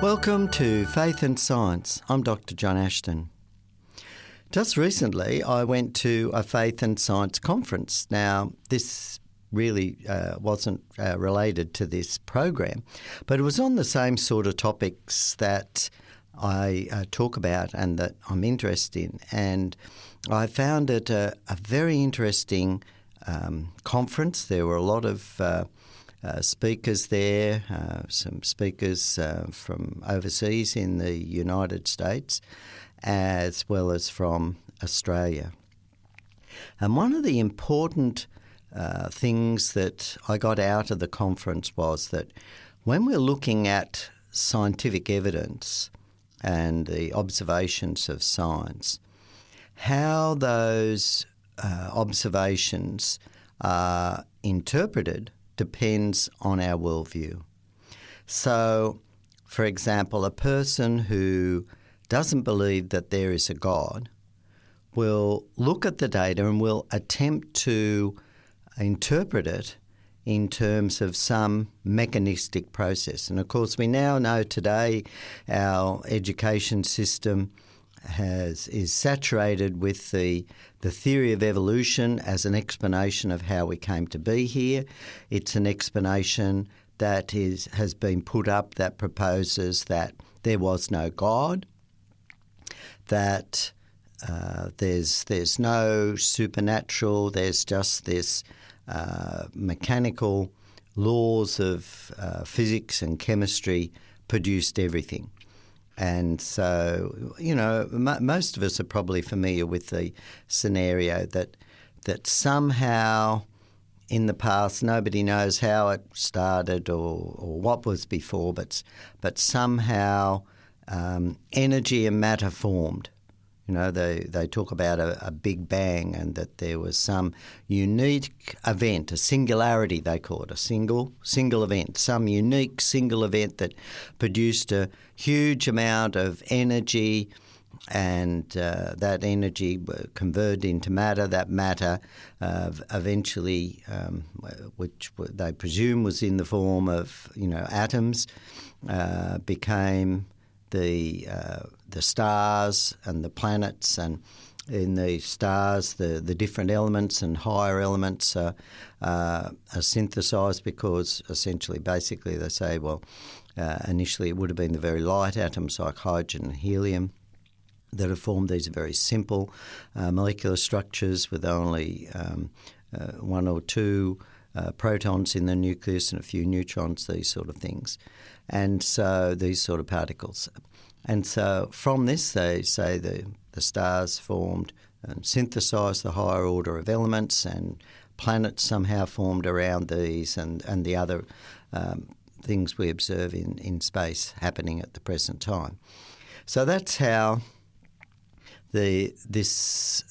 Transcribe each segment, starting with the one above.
Welcome to Faith and Science. I'm Dr. John Ashton. Just recently, I went to a Faith and Science conference. Now, this really wasn't related to this program, but it was on the same sort of topics that I talk about and that I'm interested in. And I found it a very interesting conference. There were a lot of speakers there, some speakers from overseas in the United States, as well as from Australia. And one of the important things that I got out of the conference was that when we're looking at scientific evidence and the observations of science, how those observations are interpreted depends on our worldview. So, for example, a person who doesn't believe that there is a God will look at the data and will attempt to interpret it in terms of some mechanistic process. And of course, we now know today our education system is saturated with the theory of evolution as an explanation of how we came to be here. It's an explanation that has been put up that proposes that there was no God, that there's no supernatural, there's just this mechanical laws of physics and chemistry produced everything. And so, most of us are probably familiar with the scenario that somehow in the past nobody knows how it started or what was before, but somehow energy and matter formed. They talk about a big bang and that there was some unique event, a singularity they call it, a single event, some unique single event that produced a huge amount of energy, and that energy converted into matter. That matter eventually, which they presume was in the form of atoms, became the stars and the planets, and in the stars the different elements and higher elements are synthesised because basically they say, initially it would have been the very light atoms like hydrogen and helium that have formed these very simple molecular structures with only one or two protons in the nucleus and a few neutrons, these sort of things. And so these sort of particles. And so from this they say the stars formed and synthesised the higher order of elements, and planets somehow formed around these, and the other things we observe in space happening at the present time. So that's how this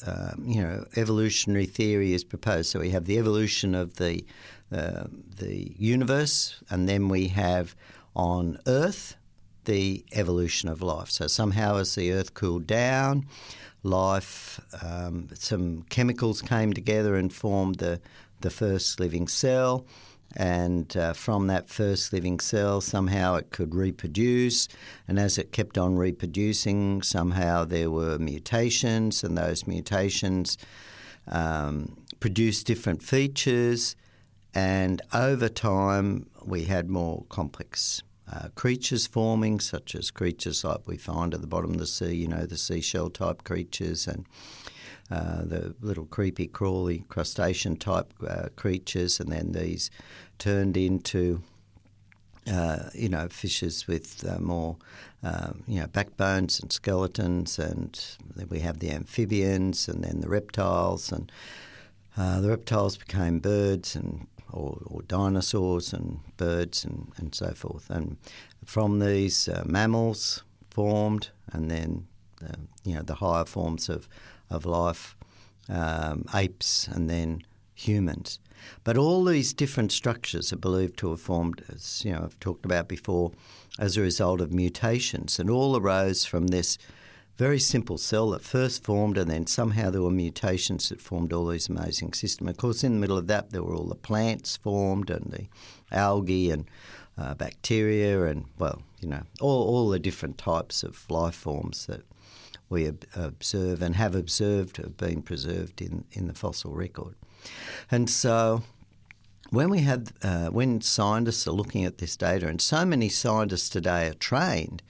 evolutionary theory is proposed. So we have the evolution of the universe, and then we have on Earth the evolution of life. So somehow as the Earth cooled down, life, some chemicals came together and formed the first living cell. And from that first living cell, somehow it could reproduce. And as it kept on reproducing, somehow there were mutations, and those mutations produced different features. And over time, we had more complex creatures forming, such as creatures like we find at the bottom of the sea, the seashell-type creatures, and the little creepy, crawly, crustacean-type creatures, and then these turned into, fishes with more, backbones and skeletons, and then we have the amphibians, and then the reptiles, and the reptiles became birds or dinosaurs and birds and so forth. And from these mammals formed, and then the higher forms of life, apes, and then humans. But all these different structures are believed to have formed, as I've talked about before, as a result of mutations, and all arose from this very simple cell that first formed, and then somehow there were mutations that formed all these amazing systems. Of course, in the middle of that, there were all the plants formed, and the algae and bacteria, and all the different types of life forms that we observe and have observed have been preserved in the fossil record. And so when scientists are looking at this data, and so many scientists today are trained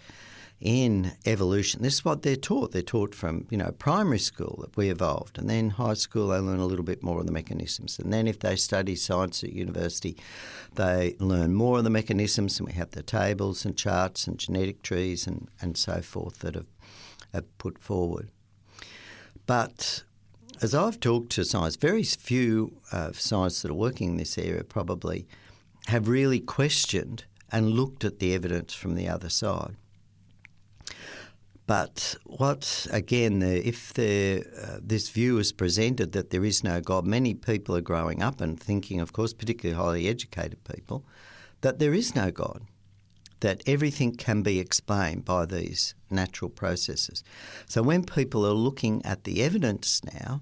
in evolution. This is what they're taught. They're taught from, primary school that we evolved, and then high school they learn a little bit more of the mechanisms. And then if they study science at university, they learn more of the mechanisms, and we have the tables and charts and genetic trees and so forth that have put forward. But as I've talked to science, very few scientists that are working in this area probably have really questioned and looked at the evidence from the other side. But if this view is presented that there is no God, many people are growing up and thinking, of course, particularly highly educated people, that there is no God, that everything can be explained by these natural processes. So when people are looking at the evidence now,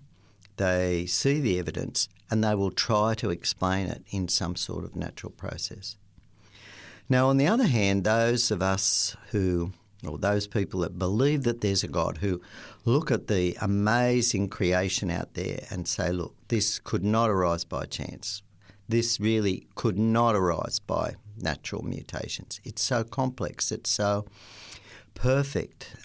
they see the evidence and they will try to explain it in some sort of natural process. Now, on the other hand, those people that believe that there's a God, who look at the amazing creation out there and say, look, this could not arise by chance. This really could not arise by natural mutations. It's so complex. It's so perfect.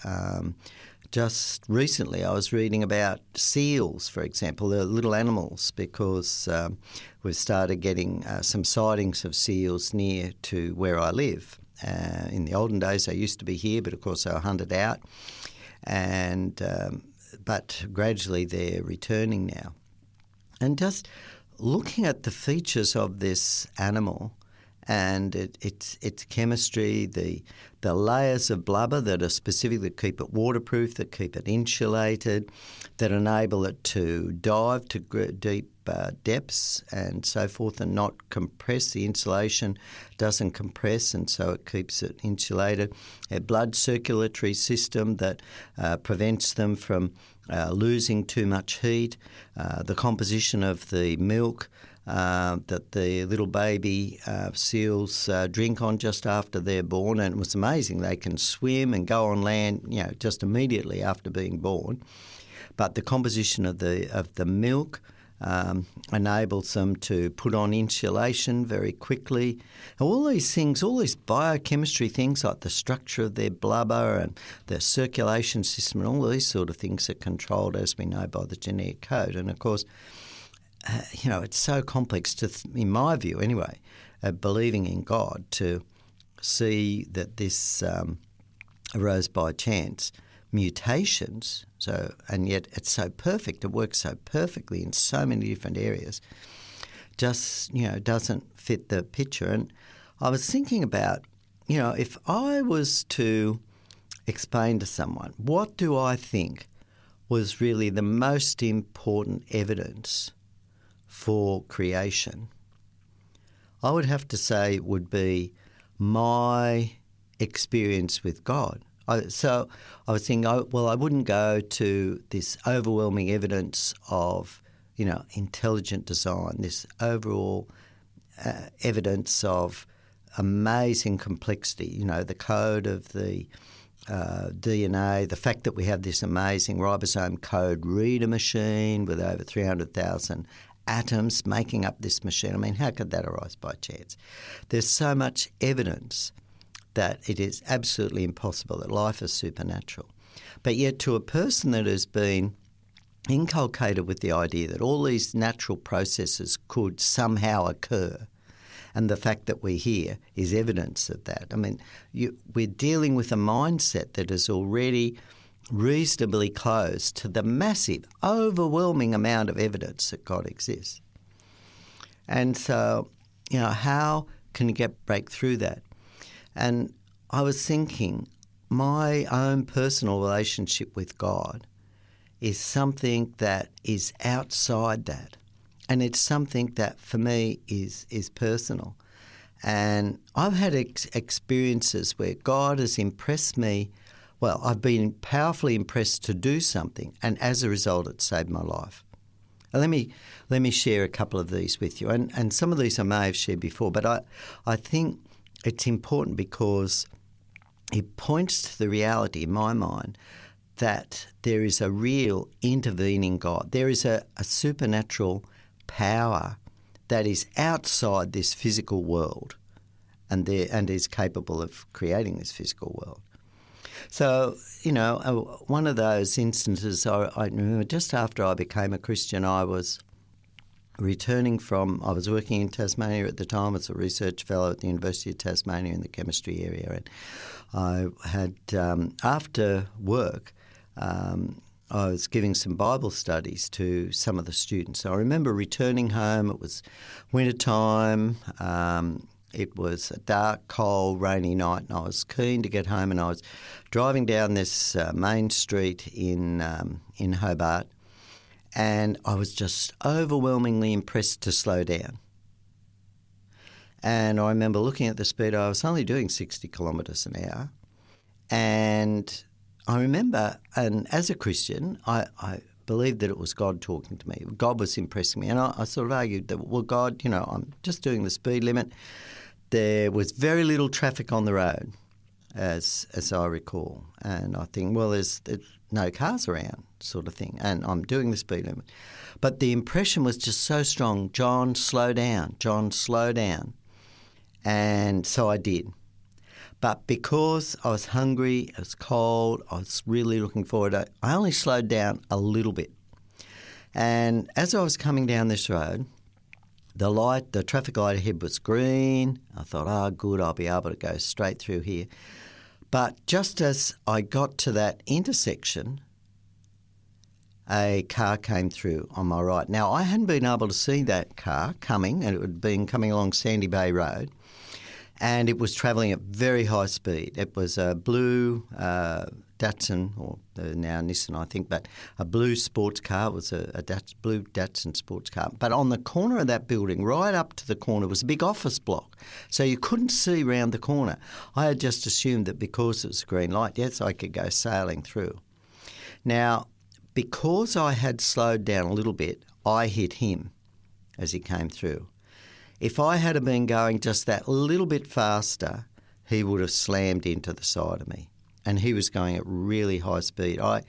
Just recently I was reading about seals, for example, the little animals, because we've started getting some sightings of seals near to where I live. In the olden days, they used to be here, but of course they were hunted out, but gradually they're returning now. And just looking at the features of this animal and its chemistry, the layers of blubber that are specific, that keep it waterproof, that keep it insulated, that enable it to dive to deep depths and so forth and not compress. The insulation doesn't compress, and so it keeps it insulated. A blood circulatory system that prevents them from losing too much heat. The composition of the milk that the little baby seals drink on just after they're born, and it was amazing. They can swim and go on land, just immediately after being born. But the composition of the milk enables them to put on insulation very quickly. All these things, all these biochemistry things like the structure of their blubber and their circulation system and all these sort of things are controlled, as we know, by the genetic code. And of course, it's so complex in my view anyway, believing in God, to see that this arose by chance. Mutations, and yet it's so perfect, it works so perfectly in so many different areas, just, doesn't fit the picture. And I was thinking about, if I was to explain to someone, what do I think was really the most important evidence for creation, I would have to say it would be my experience with God. So I was thinking, I wouldn't go to this overwhelming evidence of, intelligent design, this overall evidence of amazing complexity, the code of the DNA, the fact that we have this amazing ribosome code reader machine with over 300,000 atoms making up this machine. I mean, how could that arise by chance? There's so much evidence that it is absolutely impossible, that life is supernatural. But yet to a person that has been inculcated with the idea that all these natural processes could somehow occur, and the fact that we're here is evidence of that. I mean, we're dealing with a mindset that is already reasonably close to the massive, overwhelming amount of evidence that God exists. And so, how can you break through that? And I was thinking, my own personal relationship with God is something that is outside that. And it's something that, for me, is personal. And I've had experiences where God has impressed me. Well, I've been powerfully impressed to do something, and as a result, it saved my life. And let me share a couple of these with you. And some of these I may have shared before, but I think it's important because it points to the reality in my mind that there is a real intervening God. There is a supernatural power that is outside this physical world and is capable of creating this physical world. So, one of those instances, I remember just after I became a Christian, I was I was working in Tasmania at the time as a research fellow at the University of Tasmania in the chemistry area. And I had, after work, I was giving some Bible studies to some of the students. I remember returning home. It was winter time. It was a dark, cold, rainy night, and I was keen to get home. And I was driving down this main street in Hobart, and I was just overwhelmingly impressed to slow down. And I remember looking at the speed. I was only doing 60 kilometres an hour, and I remember, and as a Christian, I believed that it was God talking to me. God was impressing me. And I sort of argued that, well, God, I'm just doing the speed limit. There was very little traffic on the road, as I recall. And I think, well, there's no cars around sort of thing. And I'm doing the speed limit. But the impression was just so strong. John, slow down. John, slow down. And so I did. But because I was hungry, it was cold, I was really looking forward to it, I only slowed down a little bit. And as I was coming down this road, the traffic light ahead was green. I thought, good, I'll be able to go straight through here. But just as I got to that intersection, a car came through on my right. Now, I hadn't been able to see that car coming, and it had been coming along Sandy Bay Road. And it was travelling at very high speed. It was a blue Datsun, or now Nissan, I think, but a blue sports car. It was a blue Datsun sports car. But on the corner of that building, right up to the corner, was a big office block. So you couldn't see round the corner. I had just assumed that because it was a green light, yes, I could go sailing through. Now, because I had slowed down a little bit, I hit him as he came through. If I had been going just that little bit faster, he would have slammed into the side of me. And he was going at really high speed. I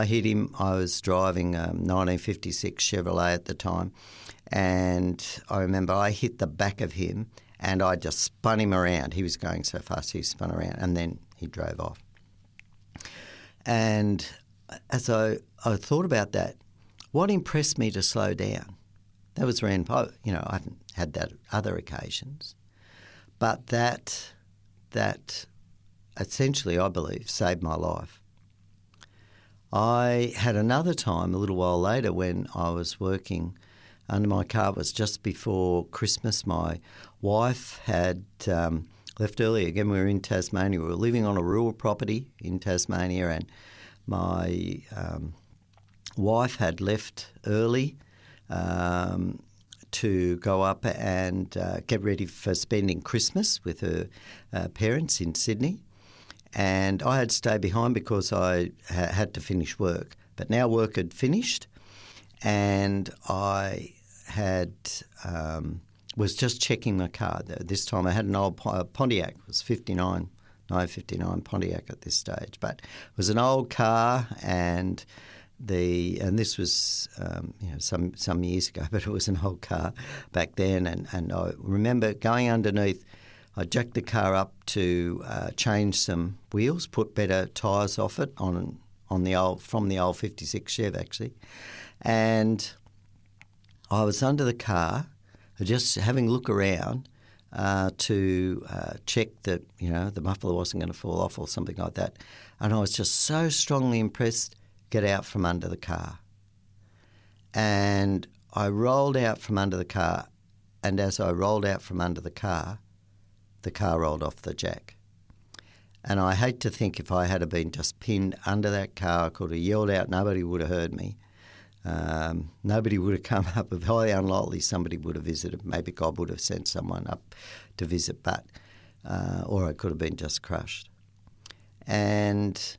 hit him. I was driving a 1956 Chevrolet at the time. And I remember I hit the back of him and I just spun him around. He was going so fast, he spun around and then he drove off. And as I thought about that, what impressed me to slow down? That was when, I haven't had that other occasions, but that essentially, I believe, saved my life. I had another time a little while later when I was working under my car. It was just before Christmas. My wife had left early. Again, we were in Tasmania. We were living on a rural property in Tasmania, and my wife had left early to go up and get ready for spending Christmas with her parents in Sydney. And I had stayed behind because I had to finish work. But now work had finished, and I had was just checking my car. This time I had an old Pontiac. It was 959 Pontiac at this stage. But it was an old car, and this was some years ago, but it was an old car back then. And I remember going underneath. I jacked the car up to change some wheels, put better tyres off it from the old 56 Chev actually, and I was under the car, just having a look around to check that the muffler wasn't going to fall off or something like that, and I was just so strongly impressed. Get out from under the car, and I rolled out from under the car, and as I rolled out from under the car rolled off the jack. And I hate to think if I had been just pinned under that car, I could have yelled out, nobody would have heard me. Nobody would have come up. Highly unlikely somebody would have visited. Maybe God would have sent someone up to visit, but or I could have been just crushed. And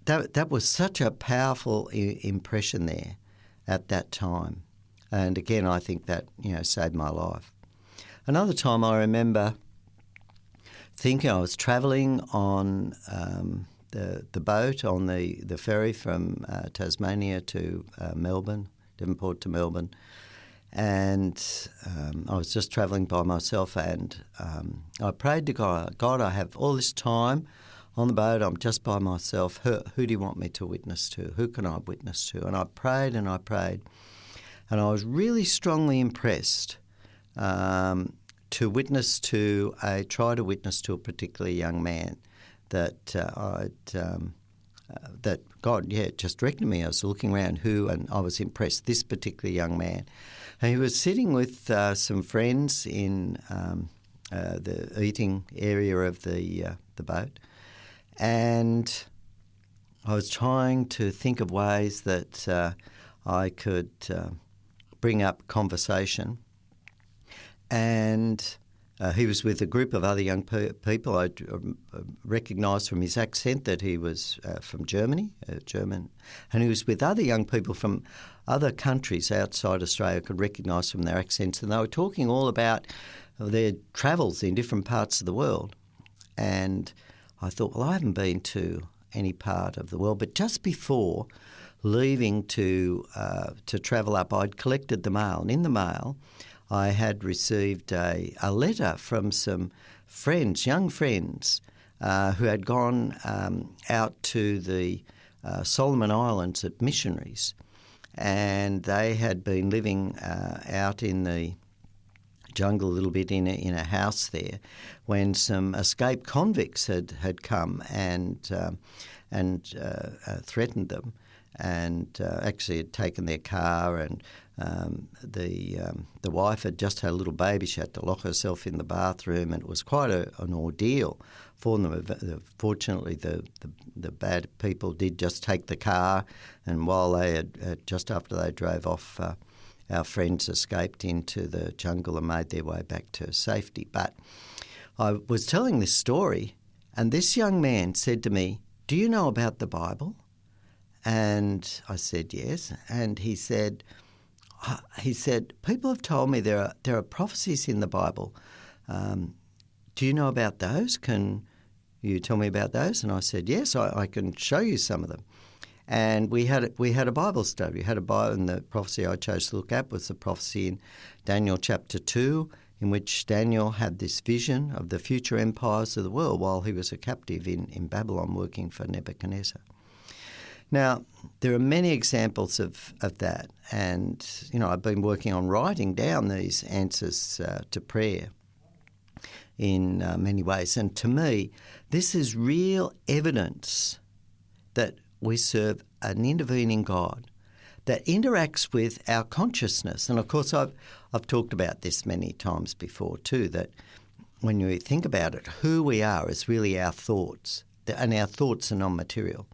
that was such a powerful impression there at that time. And again, I think that saved my life. Another time I remember thinking. I was travelling on the boat on the ferry from Tasmania to Melbourne, Devonport to Melbourne, and I was just travelling by myself, and I prayed to God, God, I have all this time on the boat, I'm just by myself. Who do you want me to witness to? Who can I witness to? And I prayed and I prayed, and I was really strongly impressed to try to witness to a particular young man that that God, just directed me. I was looking around and I was impressed. This particular young man, and he was sitting with some friends in the eating area of the boat, and I was trying to think of ways that I could bring up conversation. And he was with a group of other young people. I recognised from his accent that he was from Germany, German. And he was with other young people from other countries outside Australia. I could recognise from their accents. And they were talking all about their travels in different parts of the world. And I thought, well, I haven't been to any part of the world. But just before leaving to travel up, I'd collected the mail. And in the mail, I had received a letter from some friends, young friends, who had gone out to the Solomon Islands as missionaries. And they had been living out in the jungle a little bit in a house there when some escaped convicts had come and threatened them, and actually had taken their car, and the wife had just had a little baby. She had to lock herself in the bathroom, and it was quite an ordeal for them. Fortunately, the bad people did just take the car, and while they had just after they drove off, our friends escaped into the jungle and made their way back to safety. But I was telling this story, and this young man said to me, "Do you know about the Bible?" And I said, "Yes." And he said, "People have told me there are prophecies in the Bible. Do you know about those? Can you tell me about those?" And I said, "Yes, I can show you some of them." And we had a Bible study. We had a Bible, and the prophecy I chose to look at was the prophecy in Daniel chapter 2, in which Daniel had this vision of the future empires of the world while he was a captive in Babylon working for Nebuchadnezzar. Now, there are many examples of that, and I've been working on writing down these answers to prayer in many ways. And to me, this is real evidence that we serve an intervening God that interacts with our consciousness. And of course, I've talked about this many times before too, that when you think about it, who we are is really our thoughts, and our thoughts are non-material.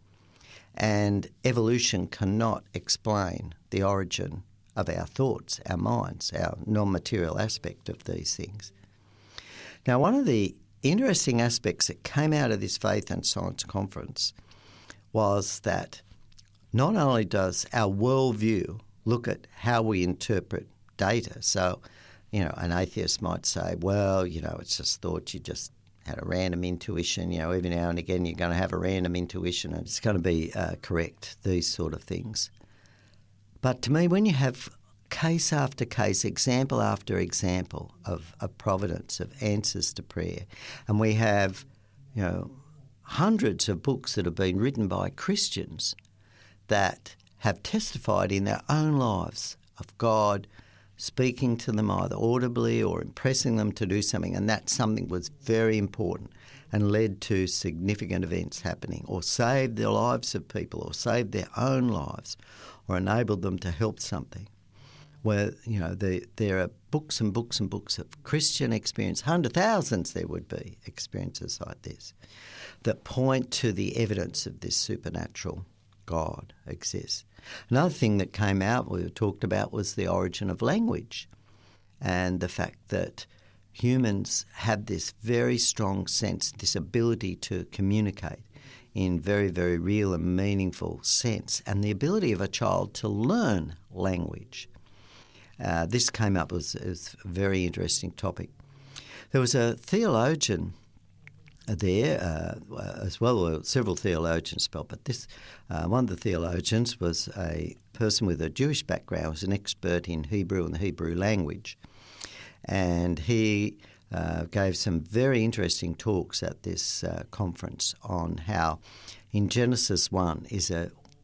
And evolution cannot explain the origin of our thoughts, our minds, our non-material aspect of these things. Now, one of the interesting aspects that came out of this Faith and Science conference was that not only does our worldview look at how we interpret data, so, an atheist might say, well, it's just thought, you just had a random intuition, every now and again you're going to have a random intuition and it's going to be correct, these sort of things. But to me, when you have case after case, example after example of providence, of answers to prayer, and we have, hundreds of books that have been written by Christians that have testified in their own lives of God speaking to them either audibly or impressing them to do something, and that something was very important and led to significant events happening, or saved the lives of people, or saved their own lives, or enabled them to help something. Where, there are books and books and books of Christian experience, thousands there would be experiences like this, that point to the evidence of this supernatural God exists. Another thing that came out, we talked about, was the origin of language, and the fact that humans have this very strong sense, this ability to communicate in very, very real and meaningful sense, and the ability of a child to learn language. This came up as a very interesting topic. There was a theologian there as well. Several theologians spoke, but this one of the theologians was a person with a Jewish background, was an expert in Hebrew and the Hebrew language, and he gave some very interesting talks at this conference on how in Genesis 1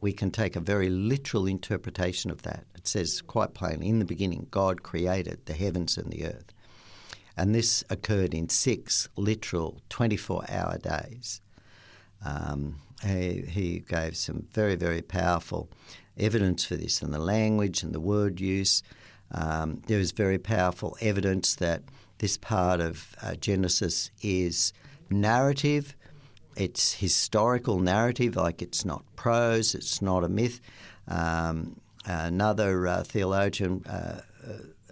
we can take a very literal interpretation of that. It says quite plainly, in the beginning God created the heavens and the earth. And this occurred in 6 literal 24-hour days. He gave some very, very powerful evidence for this in the language and the word use. There is very powerful evidence that this part of Genesis is narrative. It's historical narrative, like it's not prose, it's not a myth. Another theologian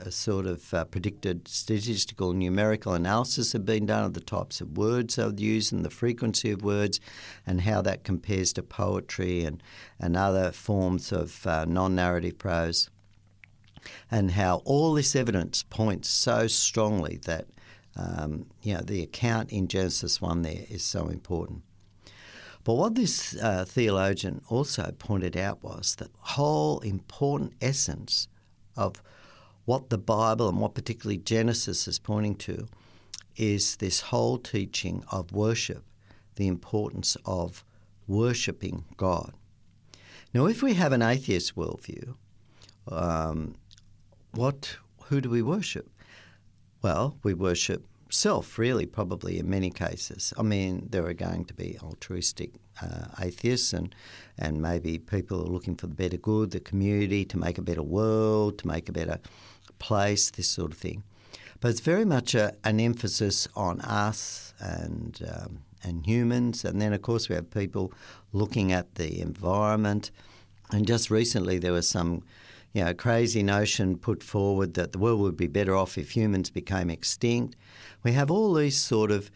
sort of predicted statistical numerical analysis had been done of the types of words they would use and the frequency of words and how that compares to poetry and other forms of non-narrative prose, and how all this evidence points so strongly that the account in Genesis 1 there is so important. But what this theologian also pointed out was that the whole important essence of what the Bible and what particularly Genesis is pointing to is this whole teaching of worship, the importance of worshipping God. Now, if we have an atheist worldview, who do we worship? Well, we worship self, really, probably in many cases. I mean, there are going to be altruistic atheists and maybe people who are looking for the better good, the community, to make a better world, to make a better place, this sort of thing. But it's very much an emphasis on us and humans. And then, of course, we have people looking at the environment. And just recently there was some crazy notion put forward that the world would be better off if humans became extinct. We have all these sort of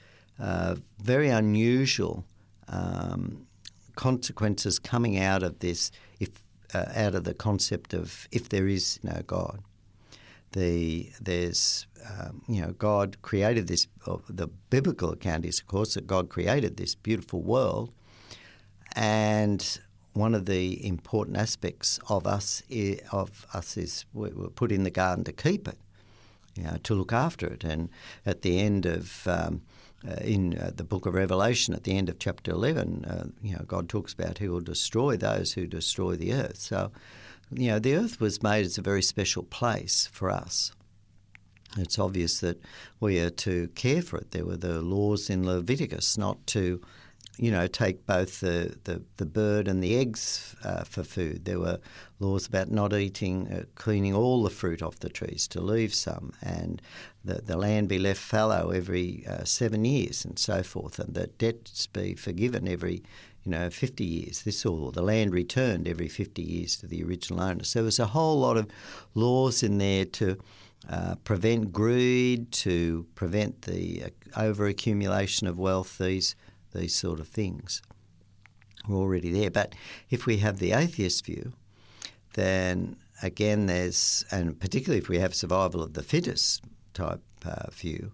very unusual consequences coming out of this, out of the concept of if there is no God. God created this. The biblical account is, of course, that God created this beautiful world, and one of the important aspects of us is we were put in the garden to keep it, to look after it. And at the end of in the book of Revelation, at the end of chapter 11, God talks about He will destroy those who destroy the earth. So, the earth was made as a very special place for us. It's obvious that we are to care for it. There were the laws in Leviticus not to take both the bird and the eggs for food. There were laws about not eating, cleaning all the fruit off the trees, to leave some, and the land be left fallow every 7 years and so forth, and that debts be forgiven every 50 years. The land returned every 50 years to the original owner. So there's a whole lot of laws in there to prevent greed, to prevent the over-accumulation of wealth, these sort of things are already there. But if we have the atheist view, then again and particularly if we have survival of the fittest type view,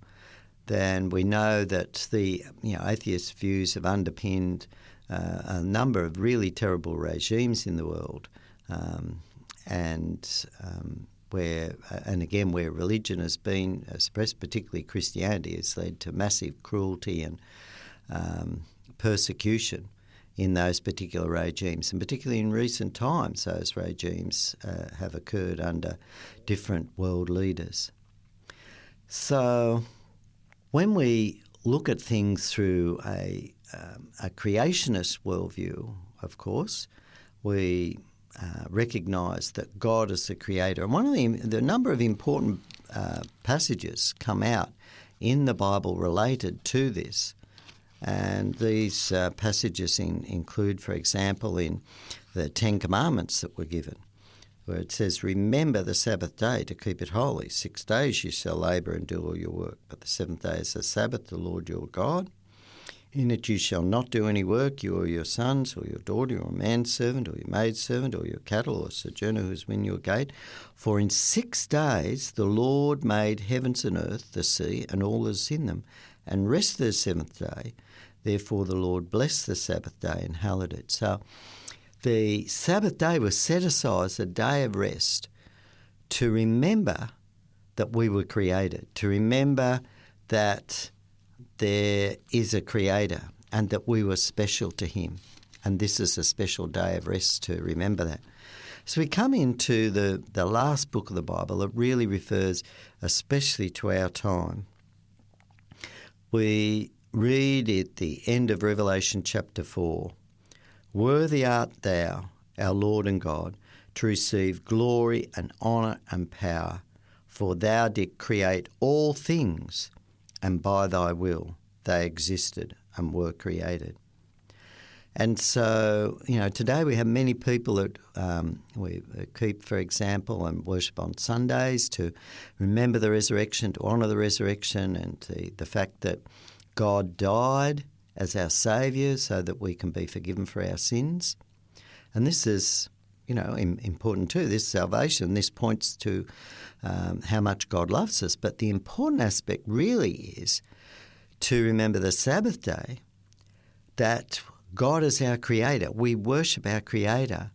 then we know that the atheist views have underpinned a number of really terrible regimes in the world, where religion has been suppressed, particularly Christianity, has led to massive cruelty and persecution in those particular regimes, and particularly in recent times those regimes have occurred under different world leaders. So when we look at things through a creationist worldview, of course, we recognise that God is the creator. And one of the number of important passages come out in the Bible related to this. And these passages include, for example, in the Ten Commandments that were given, where it says, "Remember the Sabbath day to keep it holy. 6 days you shall labour and do all your work. But the seventh day is the Sabbath, the Lord your God. In it you shall not do any work, you or your sons, or your daughter, or manservant, or your maidservant, or your cattle, or sojourner who is within your gate. For in 6 days the Lord made heavens and earth, the sea, and all that is in them, and rested the seventh day. Therefore the Lord blessed the Sabbath day and hallowed it. So the Sabbath day was set aside as a day of rest to remember that we were created, to remember that there is a Creator and that we were special to Him. And this is a special day of rest to remember that. So we come into the last book of the Bible that really refers especially to our time. We read at the end of Revelation chapter 4, "Worthy art thou, our Lord and God, to receive glory and honour and power, for thou didst create all things, and by thy will they existed and were created." And so, today we have many people that we keep, for example, and worship on Sundays to remember the resurrection, to honour the resurrection, and the fact that God died as our Saviour so that we can be forgiven for our sins. And this is, important too. This salvation, this points to how much God loves us. But the important aspect really is to remember the Sabbath day, that God is our Creator. We worship our Creator,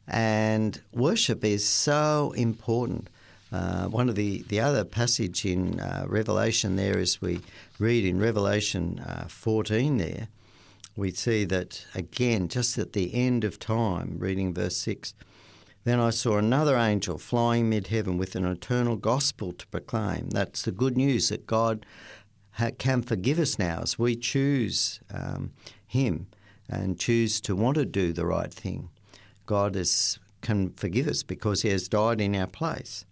and worship is so important. One of the other passage in Revelation there, as we read in Revelation 14 there, we see that again, just at the end of time, reading verse 6, "Then I saw another angel flying mid-heaven with an eternal gospel to proclaim." That's the good news, that God can forgive us now as we choose Him and choose to want to do the right thing. God can forgive us because He has died in our place.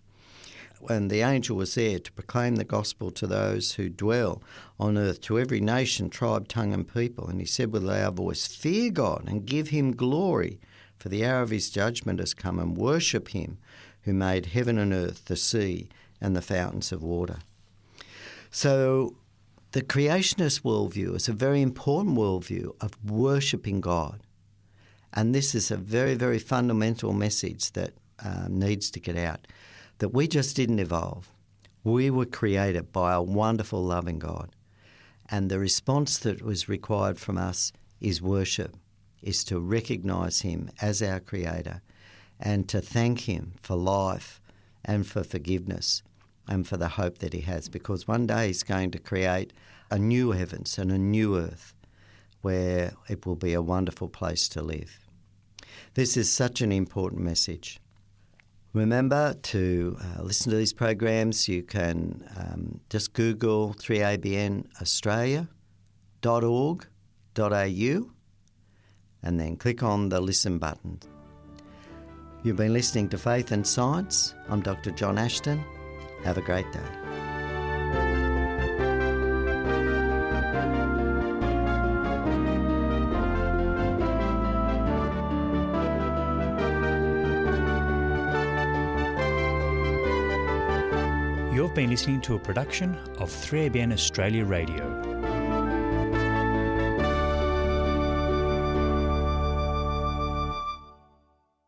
And the angel was there to proclaim the gospel to those who dwell on earth, to every nation, tribe, tongue and people. And he said with a loud voice, "Fear God and give Him glory, for the hour of His judgment has come, and worship Him who made heaven and earth, the sea and the fountains of water." So the creationist worldview is a very important worldview of worshipping God. And this is a very, very fundamental message that needs to get out, that we just didn't evolve. We were created by a wonderful, loving God. And the response that was required from us is worship, is to recognise Him as our Creator and to thank Him for life and for forgiveness and for the hope that He has, because one day He's going to create a new heavens and a new earth where it will be a wonderful place to live. This is such an important message. Remember to listen to these programs. You can just Google 3abnaustralia.org.au and then click on the listen button. You've been listening to Faith and Science. I'm Dr. John Ashton. Have a great day. You've been listening to a production of 3ABN Australia Radio.